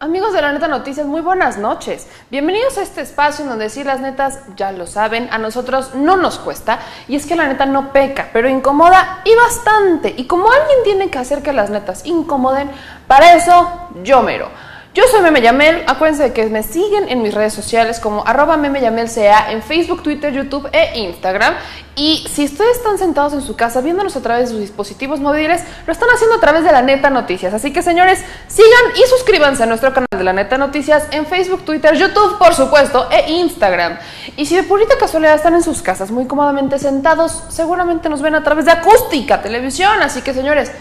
Amigos de La Neta Noticias, muy buenas noches. Bienvenidos a este espacio en donde decir las netas, ya lo saben, a nosotros no nos cuesta. Y es que la neta no peca, pero incomoda y bastante. Y como alguien tiene que hacer que las netas incomoden, para eso yo mero. Yo soy Meme Yamel, acuérdense de que me siguen en mis redes sociales como @memeyamelca en Facebook, Twitter, YouTube e Instagram. Y si ustedes están sentados en su casa viéndonos a través de sus dispositivos móviles, lo están haciendo a través de La Neta Noticias. Así que señores, sigan y suscríbanse a nuestro canal de La Neta Noticias en Facebook, Twitter, YouTube, por supuesto, e Instagram. Y si de purita casualidad están en sus casas muy cómodamente sentados, seguramente nos ven a través de Acústica Televisión. Así que señores,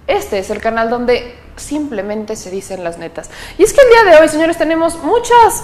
este es el canal donde simplemente se dicen las netas. Y es que el día de hoy, señores, tenemos muchas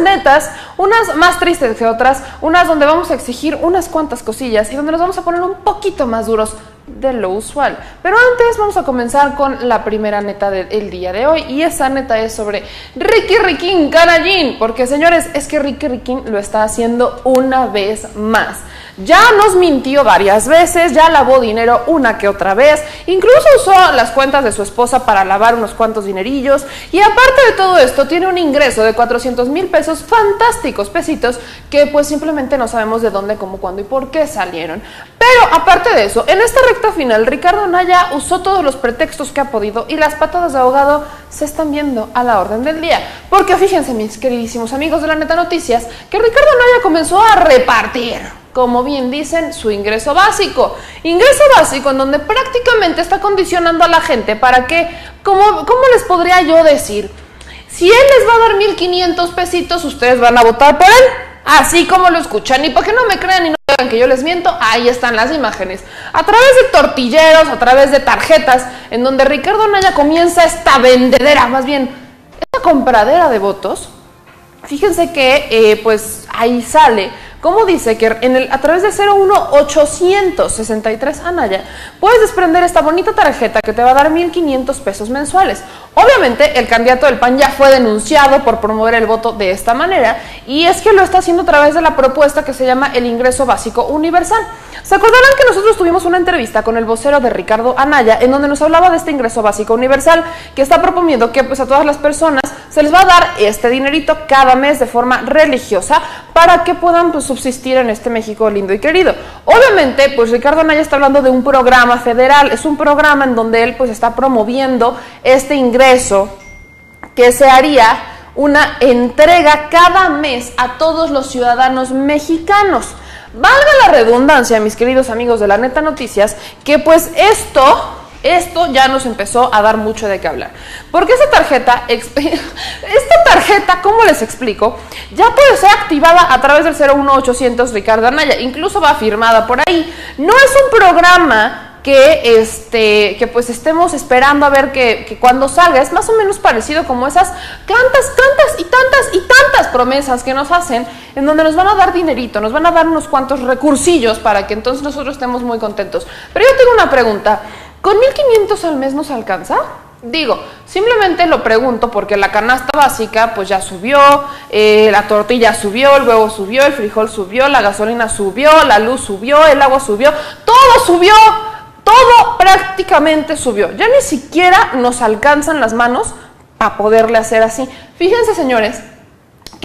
netas, unas más tristes que otras, unas donde vamos a exigir unas cuantas cosillas y donde nos vamos a poner un poquito más duros de lo usual. Pero antes vamos a comenzar con la primera neta del día de hoy, y esa neta es sobre Ricky Riquín Canallín, porque señores, es que Ricky Riquín lo está haciendo una vez más. Ya nos mintió varias veces, ya lavó dinero una que otra vez, incluso usó las cuentas de su esposa para lavar unos cuantos dinerillos, y aparte de todo esto tiene un ingreso de 400,000 pesos, fantásticos pesitos, que pues simplemente no sabemos de dónde, cómo, cuándo y por qué salieron. Pero aparte de eso, en esta recta final, Ricardo Anaya usó todos los pretextos que ha podido y las patadas de ahogado se están viendo a la orden del día. Porque fíjense, mis queridísimos amigos de La Neta Noticias, que Ricardo Anaya comenzó a repartir, como bien dicen, su ingreso básico. Ingreso básico en donde prácticamente está condicionando a la gente para que, ¿cómo les podría yo decir? Si él les va a dar 1,500 pesitos, ustedes van a votar por él. Así como lo escuchan. Y para que no me crean y no digan que yo les miento, ahí están las imágenes. A través de tortilleros, a través de tarjetas, en donde Ricardo Anaya comienza esta vendedera, más bien, esta compradera de votos. Fíjense que, pues, ahí sale, como dice que a través de 01863 Anaya puedes desprender esta bonita tarjeta que te va a dar 1,500 pesos mensuales. Obviamente el candidato del PAN ya fue denunciado por promover el voto de esta manera, y es que lo está haciendo a través de la propuesta que se llama el ingreso básico universal. ¿Se acordarán que nosotros tuvimos una entrevista con el vocero de Ricardo Anaya en donde nos hablaba de este ingreso básico universal que está proponiendo que pues a todas las personas se les va a dar este dinerito cada mes de forma religiosa para que puedan pues subsistir en este México lindo y querido? Obviamente pues Ricardo Anaya está hablando de un programa federal, es un programa en donde él pues está promoviendo este ingreso que se haría una entrega cada mes a todos los ciudadanos mexicanos. Valga la redundancia, mis queridos amigos de La Neta Noticias, que pues esto ya nos empezó a dar mucho de qué hablar. Porque esta tarjeta, ¿cómo les explico? Ya puede ser activada a través del 01800 Ricardo Anaya, incluso va firmada por ahí. No es un programa que pues estemos esperando a ver que cuando salga. Es más o menos parecido como esas tantas y tantas promesas que nos hacen, en donde nos van a dar dinerito, nos van a dar unos cuantos recursillos para que entonces nosotros estemos muy contentos. Pero yo tengo una pregunta, ¿con 1,500 al mes nos alcanza? Digo, simplemente lo pregunto porque la canasta básica pues ya subió, la tortilla subió, el huevo subió, el frijol subió, la gasolina subió, la luz subió, el agua subió, todo subió. Todo prácticamente subió. Ya ni siquiera nos alcanzan las manos a poderle hacer así. Fíjense, señores,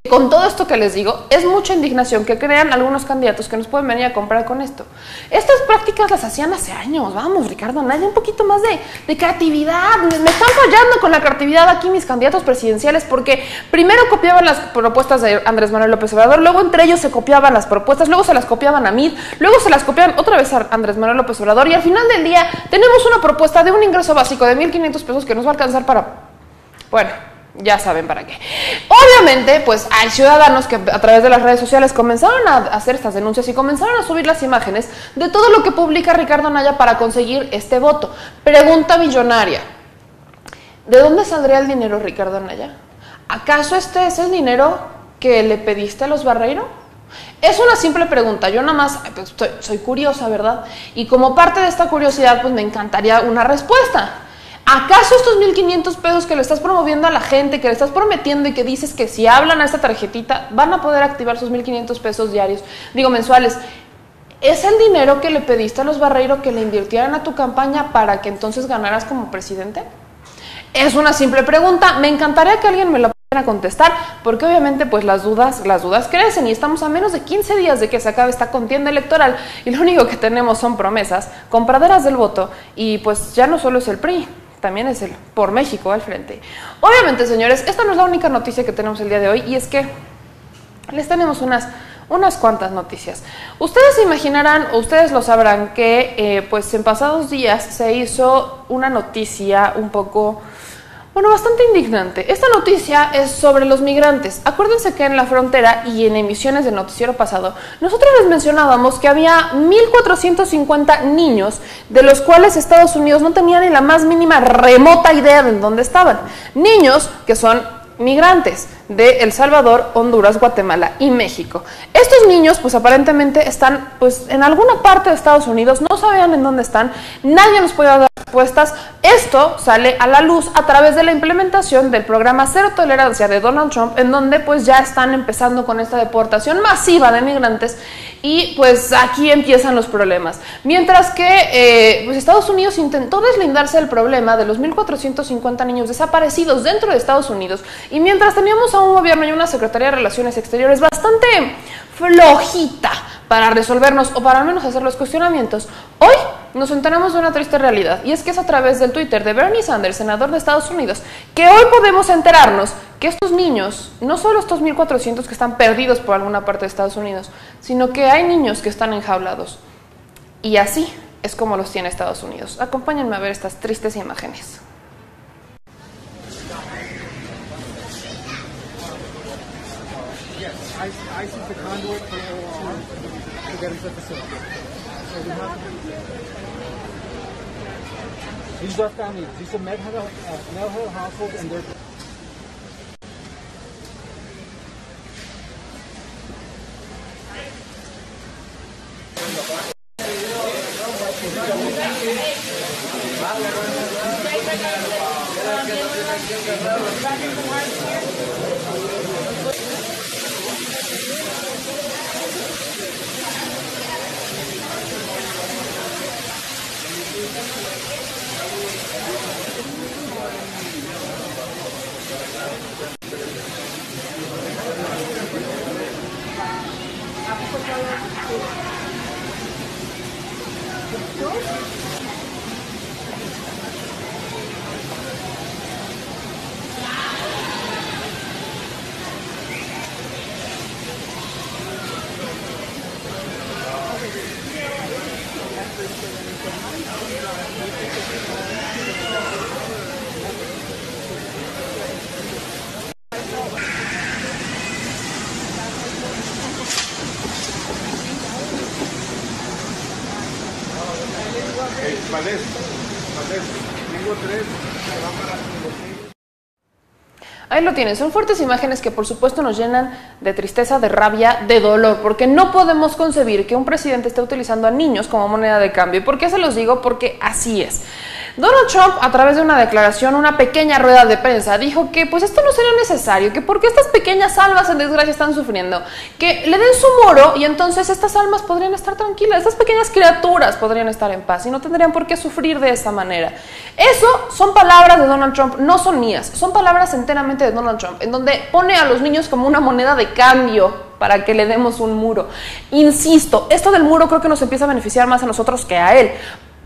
que con todo esto que les digo, es mucha indignación que crean algunos candidatos que nos pueden venir a comprar con esto. Estas prácticas las hacían hace años. Vamos, Ricardo Anaya, un poquito más de creatividad. Me están fallando con la creatividad aquí mis candidatos presidenciales, porque primero copiaban las propuestas de Andrés Manuel López Obrador, luego entre ellos se copiaban las propuestas, luego se las copiaban a Mid, luego se las copiaban otra vez a Andrés Manuel López Obrador, y al final del día tenemos una propuesta de un ingreso básico de 1,500 pesos que nos va a alcanzar para, bueno, ya saben para qué. Obviamente, pues hay ciudadanos que a través de las redes sociales comenzaron a hacer estas denuncias y comenzaron a subir las imágenes de todo lo que publica Ricardo Anaya para conseguir este voto. Pregunta millonaria: ¿de dónde saldría el dinero, Ricardo Anaya? ¿Acaso este es el dinero que le pediste a los Barreiro? Es una simple pregunta, yo nada más pues, soy curiosa, ¿verdad? Y como parte de esta curiosidad, pues me encantaría una respuesta. ¿Acaso estos 1,500 pesos que le estás promoviendo a la gente, que le estás prometiendo y que dices que si hablan a esta tarjetita van a poder activar sus 1,500 pesos mensuales, es el dinero que le pediste a los Barreiro que le invirtieran a tu campaña para que entonces ganaras como presidente? Es una simple pregunta, me encantaría que alguien me la pudiera contestar, porque obviamente pues las dudas crecen y estamos a menos de 15 días de que se acabe esta contienda electoral y lo único que tenemos son promesas, compraderas del voto y pues ya no solo es el PRI, también es el Por México al frente. Obviamente, señores, esta no es la única noticia que tenemos el día de hoy y es que les tenemos unas cuantas noticias. Ustedes se imaginarán, o ustedes lo sabrán, que pues en pasados días se hizo una noticia un poco, bueno, bastante indignante. Esta noticia es sobre los migrantes. Acuérdense que en la frontera y en emisiones del noticiero pasado, nosotros les mencionábamos que había 1,450 niños, de los cuales Estados Unidos no tenía ni la más mínima remota idea de dónde estaban. Niños que son migrantes de El Salvador, Honduras, Guatemala y México. Estos niños pues aparentemente están pues en alguna parte de Estados Unidos, no sabían en dónde están, nadie nos puede dar respuestas. Esto sale a la luz a través de la implementación del programa Cero Tolerancia de Donald Trump, en donde pues ya están empezando con esta deportación masiva de migrantes y pues aquí empiezan los problemas. Mientras que pues Estados Unidos intentó deslindarse del problema de los 1,450 niños desaparecidos dentro de Estados Unidos y mientras teníamos a un gobierno y una Secretaría de Relaciones Exteriores bastante flojita para resolvernos o para al menos hacer los cuestionamientos, hoy nos enteramos de una triste realidad y es que es a través del Twitter de Bernie Sanders, senador de Estados Unidos, que hoy podemos enterarnos que estos niños, no solo estos 1,400 que están perdidos por alguna parte de Estados Unidos, sino que hay niños que están enjaulados y así es como los tiene Estados Unidos. Acompáñenme a ver estas tristes imágenes. ICE is the conduit for OR to get into the facility. So we have these are families. These are male households, and they're. Tengo 3 que van para Ahí lo tienen, son fuertes imágenes que por supuesto nos llenan de tristeza, de rabia, de dolor, porque no podemos concebir que un presidente esté utilizando a niños como moneda de cambio. ¿Y por qué se los digo? Porque así es. Donald Trump, a través de una declaración, una pequeña rueda de prensa, dijo que pues esto no sería necesario, que porque estas pequeñas almas en desgracia están sufriendo, que le den su muro y entonces estas almas podrían estar tranquilas, estas pequeñas criaturas podrían estar en paz y no tendrían por qué sufrir de esta manera. Eso son palabras de Donald Trump, no son mías, son palabras enteramente de Donald Trump, en donde pone a los niños como una moneda de cambio para que le demos un muro. Insisto, esto del muro creo que nos empieza a beneficiar más a nosotros que a él.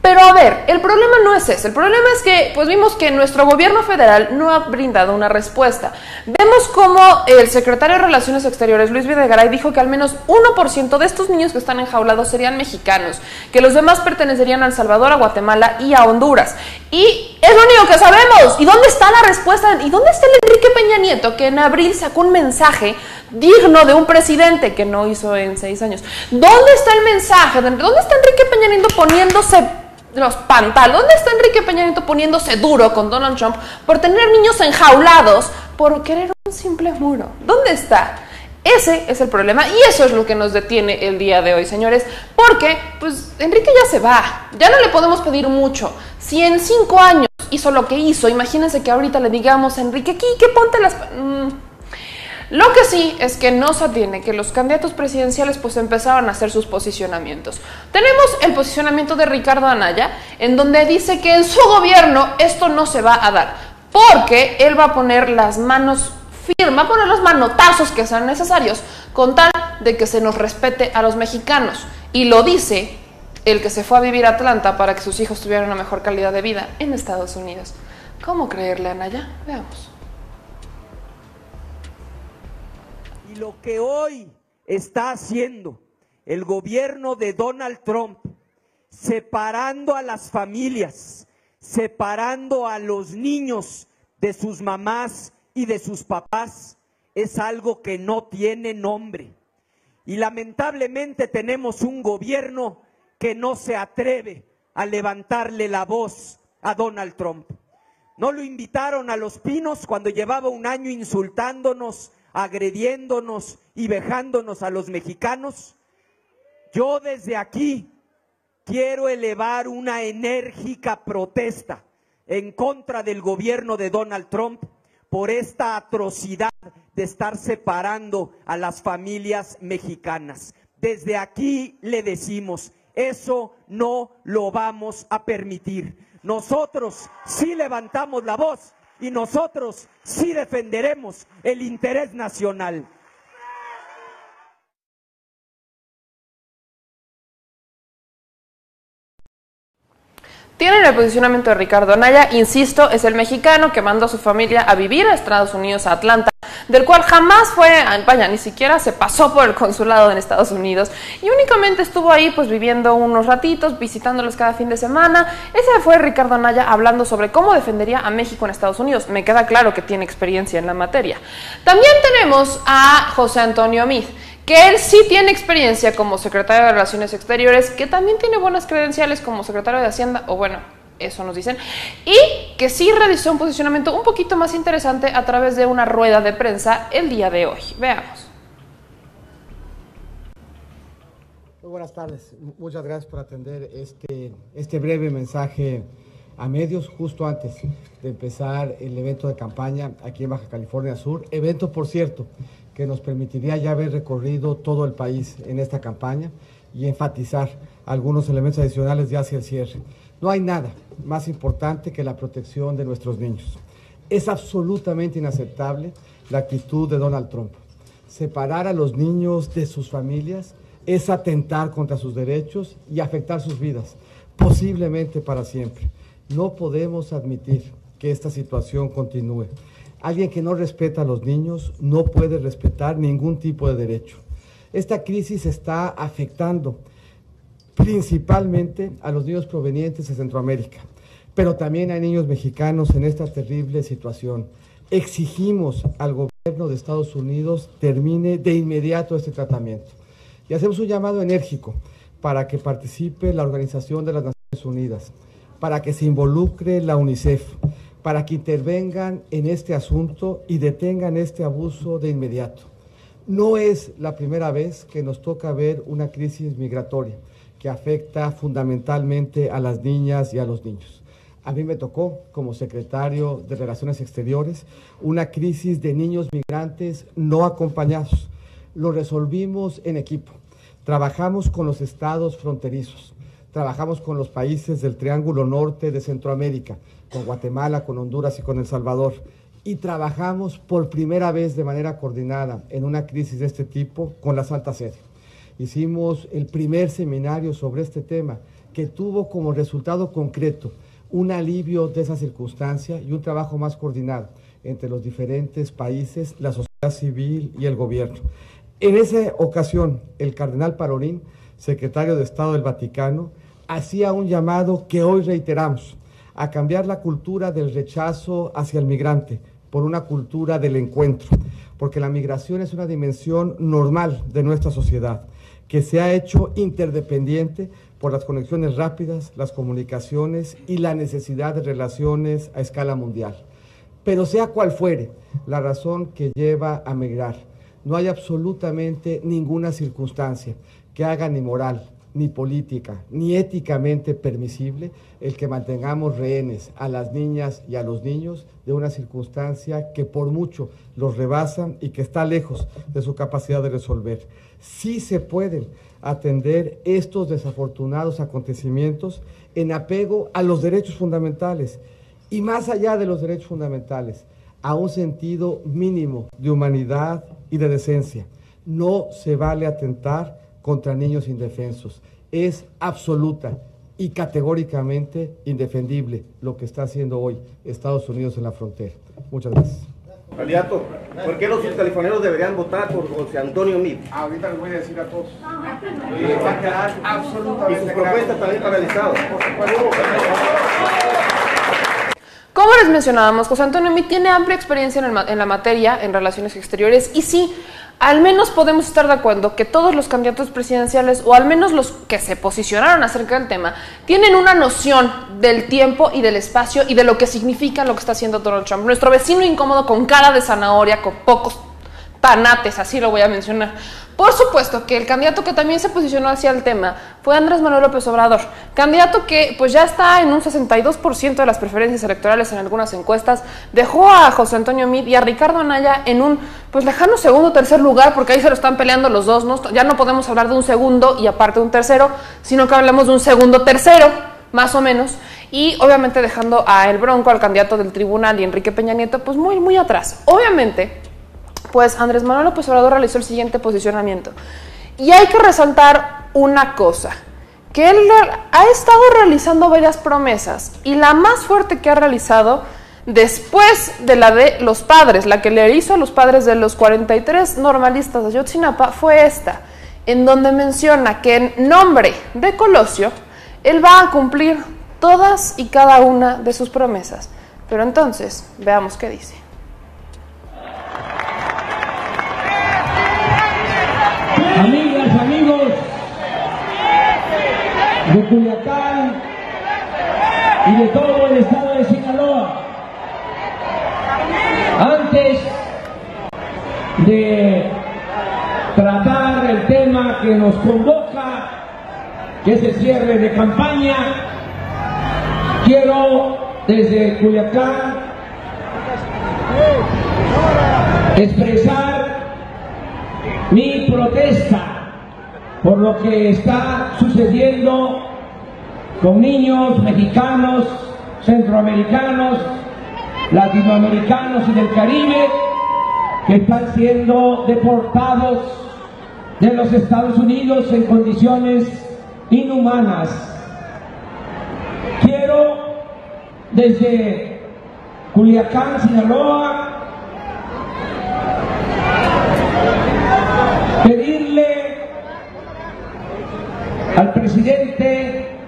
Pero a ver, el problema no es ese, el problema es que pues vimos que nuestro gobierno federal no ha brindado una respuesta. Vemos como el secretario de Relaciones Exteriores, Luis Videgaray, dijo que al menos 1% de estos niños que están enjaulados serían mexicanos, que los demás pertenecerían a El Salvador, a Guatemala y a Honduras. Y es lo único que sabemos. ¿Y dónde está la respuesta? ¿Y dónde está el Enrique Peña Nieto, que en abril sacó un mensaje digno de un presidente que no hizo en 6 años? ¿Dónde está el mensaje? ¿Dónde está Enrique Peña Nieto poniéndose los pantalones? ¿Dónde está Enrique Peña Nieto poniéndose duro con Donald Trump por tener niños enjaulados por querer un simple muro? ¿Dónde está? Ese es el problema y eso es lo que nos detiene el día de hoy, señores, porque pues Enrique ya se va, ya no le podemos pedir mucho. Si en 5 años hizo lo que hizo, imagínense que ahorita le digamos a Enrique, Quique, ponte las... Lo que sí es que no se atiene que los candidatos presidenciales pues empezaron a hacer sus posicionamientos. Tenemos el posicionamiento de Ricardo Anaya, en donde dice que en su gobierno esto no se va a dar. porque él va a poner las manos firmes, va a poner los manotazos que sean necesarios con tal de que se nos respete a los mexicanos. Y lo dice el que se fue a vivir a Atlanta para que sus hijos tuvieran una mejor calidad de vida en Estados Unidos. ¿Cómo creerle, Anaya? Veamos. Y lo que hoy está haciendo el gobierno de Donald Trump, separando a las familias, separando a los niños de sus mamás y de sus papás, es algo que no tiene nombre. Y lamentablemente tenemos un gobierno que no se atreve a levantarle la voz a Donald Trump. No lo invitaron a Los Pinos cuando llevaba un año insultándonos, agrediéndonos y vejándonos a los mexicanos. Yo desde aquí quiero elevar una enérgica protesta en contra del gobierno de Donald Trump por esta atrocidad de estar separando a las familias mexicanas. Desde aquí le decimos, eso no lo vamos a permitir. Nosotros sí levantamos la voz y nosotros sí defenderemos el interés nacional. Tienen el posicionamiento de Ricardo Anaya, insisto, es el mexicano que mandó a su familia a vivir a Estados Unidos, a Atlanta, del cual jamás fue a España, ni siquiera se pasó por el consulado en Estados Unidos y únicamente estuvo ahí pues viviendo unos ratitos, visitándolos cada fin de semana. Ese fue Ricardo Anaya hablando sobre cómo defendería a México en Estados Unidos. Me queda claro que tiene experiencia en la materia. También tenemos a José Antonio Meade, que él sí tiene experiencia como secretario de Relaciones Exteriores, que también tiene buenas credenciales como secretario de Hacienda, o bueno, eso nos dicen, y que sí realizó un posicionamiento un poquito más interesante a través de una rueda de prensa el día de hoy. Veamos. Muy buenas tardes, muchas gracias por atender este breve mensaje a medios justo antes de empezar el evento de campaña aquí en Baja California Sur, evento por cierto que nos permitiría ya haber recorrido todo el país en esta campaña y enfatizar algunos elementos adicionales ya hacia el cierre. No hay nada más importante que la protección de nuestros niños. Es absolutamente inaceptable la actitud de Donald Trump. Separar a los niños de sus familias es atentar contra sus derechos y afectar sus vidas, posiblemente para siempre. No podemos admitir que esta situación continúe. Alguien que no respeta a los niños no puede respetar ningún tipo de derecho. Esta crisis está afectando principalmente a los niños provenientes de Centroamérica, pero también hay niños mexicanos en esta terrible situación. Exigimos al gobierno de Estados Unidos termine de inmediato este tratamiento y hacemos un llamado enérgico para que participe la Organización de las Naciones Unidas, para que se involucre la UNICEF, para que intervengan en este asunto y detengan este abuso de inmediato. No es la primera vez que nos toca ver una crisis migratoria que afecta fundamentalmente a las niñas y a los niños. A mí me tocó, como secretario de Relaciones Exteriores, una crisis de niños migrantes no acompañados. Lo resolvimos en equipo. Trabajamos con los estados fronterizos, trabajamos con los países del Triángulo Norte de Centroamérica, con Guatemala, con Honduras y con El Salvador. Y trabajamos por primera vez de manera coordinada en una crisis de este tipo con la Santa Sede. Hicimos el primer seminario sobre este tema que tuvo como resultado concreto un alivio de esa circunstancia y un trabajo más coordinado entre los diferentes países, la sociedad civil y el gobierno. En esa ocasión, el cardenal Parolin, secretario de Estado del Vaticano, hacía un llamado que hoy reiteramos, a cambiar la cultura del rechazo hacia el migrante por una cultura del encuentro, porque la migración es una dimensión normal de nuestra sociedad, que se ha hecho interdependiente por las conexiones rápidas, las comunicaciones y la necesidad de relaciones a escala mundial. Pero sea cual fuere la razón que lleva a migrar, no hay absolutamente ninguna circunstancia que haga ni moral, ni política, ni éticamente permisible el que mantengamos rehenes a las niñas y a los niños de una circunstancia que por mucho los rebasan y que está lejos de su capacidad de resolver. Sí se pueden atender estos desafortunados acontecimientos en apego a los derechos fundamentales y más allá de los derechos fundamentales, a un sentido mínimo de humanidad y de decencia. No se vale atentar contra niños indefensos. Es absoluta y categóricamente indefendible lo que está haciendo hoy Estados Unidos en la frontera. Muchas gracias. Candidato, ¿por qué los californianos deberían votar por José Antonio Meade? Ahorita les voy a decir a todos. Va a quedar absolutamente Y sus propuestas también paralizadas. Como les mencionábamos, José Antonio Meade tiene amplia experiencia en la materia, en relaciones exteriores, y sí, al menos podemos estar de acuerdo que todos los candidatos presidenciales, o al menos los que se posicionaron acerca del tema, tienen una noción del tiempo y del espacio y de lo que significa lo que está haciendo Donald Trump. Nuestro vecino incómodo con cara de zanahoria, con pocos tanates, así lo voy a mencionar. Por supuesto que el candidato que también se posicionó hacia el tema fue Andrés Manuel López Obrador, candidato que pues ya está en un 62% de las preferencias electorales en algunas encuestas, dejó a José Antonio Meade y a Ricardo Anaya en un pues lejano segundo o tercer lugar, porque ahí se lo están peleando los dos, ¿no? Ya no podemos hablar de un segundo y aparte un tercero, sino que hablamos de un segundo tercero, más o menos, y obviamente dejando a El Bronco, al candidato del tribunal, y Enrique Peña Nieto, pues muy atrás. Obviamente, pues Andrés Manuel López Obrador realizó el siguiente posicionamiento. Y hay que resaltar una cosa, que él ha estado realizando varias promesas, y la más fuerte que ha realizado después de la de los padres, la que le hizo a los padres de los 43 normalistas de Ayotzinapa, fue esta, en donde menciona que en nombre de Colosio, él va a cumplir todas y cada una de sus promesas. Pero entonces, veamos qué dice. Amigas, amigos de Culiacán y de todo el estado de Sinaloa, antes de tratar el tema que nos convoca, que es el cierre de campaña, quiero desde Culiacán expresar mi protesta por lo que está sucediendo con niños mexicanos, centroamericanos, latinoamericanos y del Caribe que están siendo deportados de los Estados Unidos en condiciones inhumanas. Quiero desde Culiacán, Sinaloa, pedirle al presidente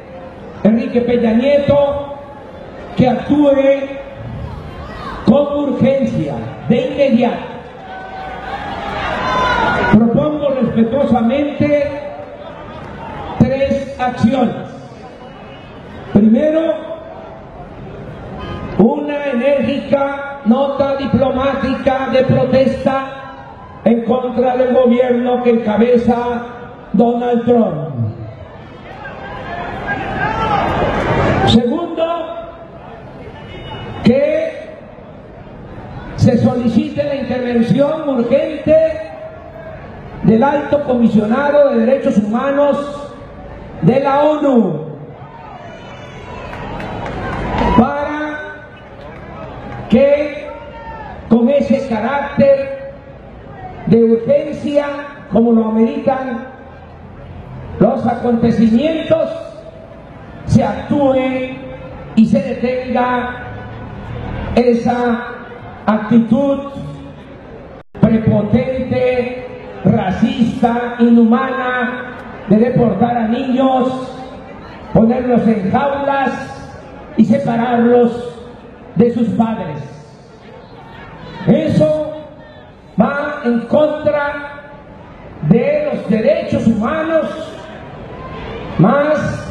Enrique Peña Nieto que actúe con urgencia, de inmediato. Propongo respetuosamente 3 acciones. Primero, una enérgica nota diplomática de protesta en contra del gobierno que encabeza Donald Trump. Segundo, que se solicite la intervención urgente del Alto Comisionado de Derechos Humanos de la ONU para que con ese carácter de urgencia, como lo ameritan los acontecimientos, se actúe y se detenga esa actitud prepotente, racista, inhumana de deportar a niños, ponerlos en jaulas y separarlos de sus padres. Eso va en contra de los derechos humanos más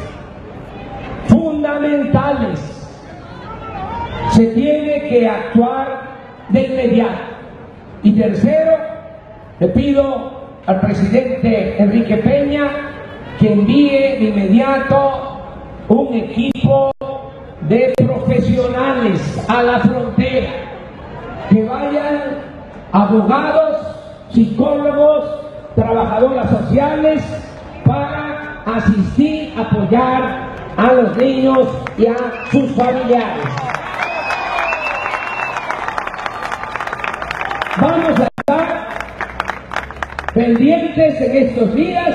fundamentales. Se tiene que actuar de inmediato. Y tercero, le pido al presidente Enrique Peña que envíe de inmediato un equipo de profesionales a la frontera, que vayan abogados, psicólogos, trabajadoras sociales para asistir, apoyar a los niños y a sus familiares. pendientes en estos días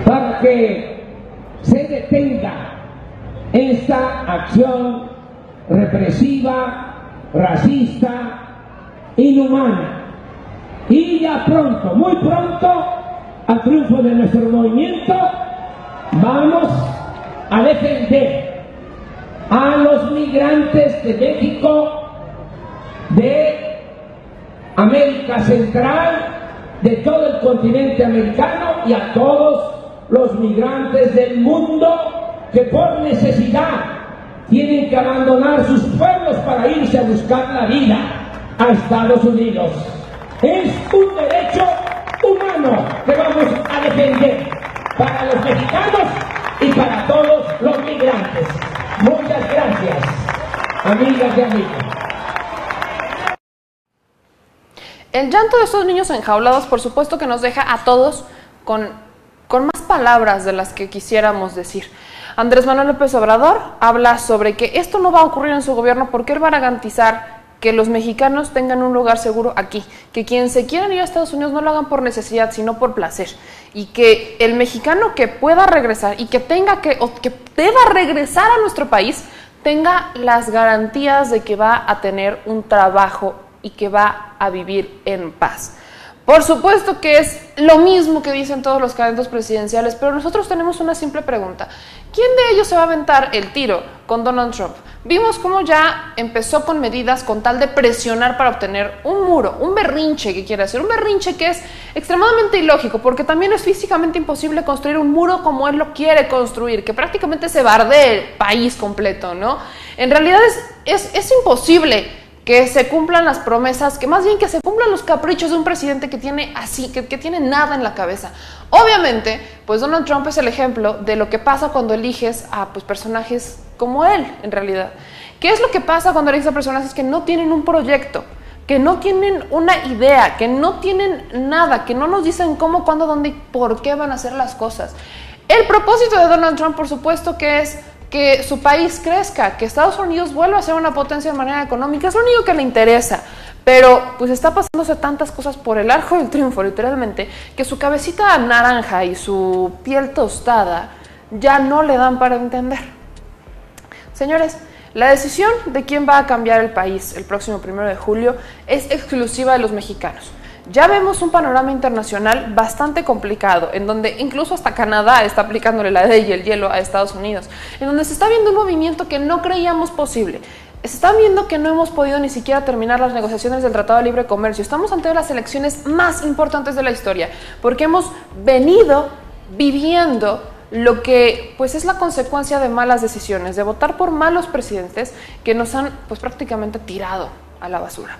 para que se detenga esta acción represiva, racista, inhumana. Y ya pronto, muy pronto, al triunfo de nuestro movimiento, vamos a defender a los migrantes de México, de América Central, de todo el continente americano y a todos los migrantes del mundo que por necesidad tienen que abandonar sus pueblos para irse a buscar la vida a Estados Unidos. Es un derecho humano que vamos a defender para los mexicanos y para todos los migrantes. Muchas gracias, amigas y amigos. El llanto de estos niños enjaulados, por supuesto que nos deja a todos con más palabras de las que quisiéramos decir. Andrés Manuel López Obrador habla sobre que esto no va a ocurrir en su gobierno porque él va a garantizar que los mexicanos tengan un lugar seguro aquí, que quienes se quieran ir a Estados Unidos no lo hagan por necesidad, sino por placer, y que el mexicano que pueda regresar y que tenga que deba regresar a nuestro país tenga las garantías de que va a tener un trabajo y que va a vivir en paz. Por supuesto que es lo mismo que dicen todos los candidatos presidenciales, pero nosotros tenemos una simple pregunta. ¿Quién de ellos se va a aventar el tiro con Donald Trump? Vimos cómo ya empezó con medidas con tal de presionar para obtener un muro, un berrinche que quiere hacer, un berrinche que es extremadamente ilógico, porque también es físicamente imposible construir un muro como él lo quiere construir, que prácticamente se bardee el país completo, ¿no? En realidad es imposible que se cumplan las promesas, que más bien que se cumplan los caprichos de un presidente que tiene que tiene nada en la cabeza. Obviamente, pues Donald Trump es el ejemplo de lo que pasa cuando eliges a personajes como él, en realidad. ¿Qué es lo que pasa cuando eliges a personajes que no tienen un proyecto, que no tienen una idea, que no tienen nada, que no nos dicen cómo, cuándo, dónde y por qué van a hacer las cosas? El propósito de Donald Trump, por supuesto, que es que su país crezca, que Estados Unidos vuelva a ser una potencia de manera económica, es lo único que le interesa. Pero pues está pasándose tantas cosas por el arco del triunfo, literalmente, que su cabecita naranja y su piel tostada ya no le dan para entender. Señores, la decisión de quién va a cambiar el país el próximo 1 de julio es exclusiva de los mexicanos. Ya vemos un panorama internacional bastante complicado, en donde incluso hasta Canadá está aplicándole la ley y el hielo a Estados Unidos, en donde se está viendo un movimiento que no creíamos posible. Se está viendo que no hemos podido ni siquiera terminar las negociaciones del Tratado de Libre Comercio. Estamos ante las elecciones más importantes de la historia, porque hemos venido viviendo lo que pues es la consecuencia de malas decisiones, de votar por malos presidentes que nos han pues prácticamente tirado a la basura.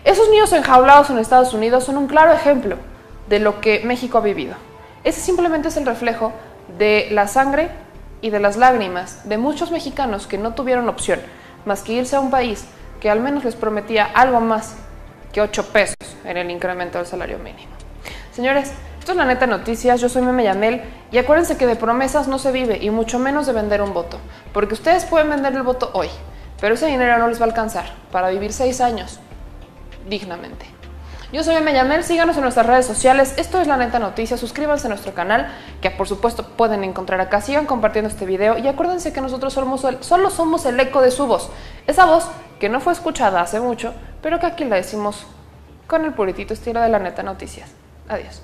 Esos niños enjaulados en Estados Unidos son un claro ejemplo de lo que México ha vivido. Ese simplemente es el reflejo de la sangre y de las lágrimas de muchos mexicanos que no tuvieron opción más que irse a un país que al menos les prometía algo más que 8 pesos en el incremento del salario mínimo. Señores, esto es La Neta Noticias, yo soy Meme Yamel y acuérdense que de promesas no se vive y mucho menos de vender un voto, porque ustedes pueden vender el voto hoy, pero ese dinero no les va a alcanzar para vivir 6 años dignamente. Yo soy Meme Yamel, síganos en nuestras redes sociales, esto es La Neta Noticias, suscríbanse a nuestro canal, que por supuesto pueden encontrar acá, sigan compartiendo este video y acuérdense que nosotros solo somos el eco de su voz, esa voz que no fue escuchada hace mucho, pero que aquí la decimos con el puritito estilo de La Neta Noticias. Adiós.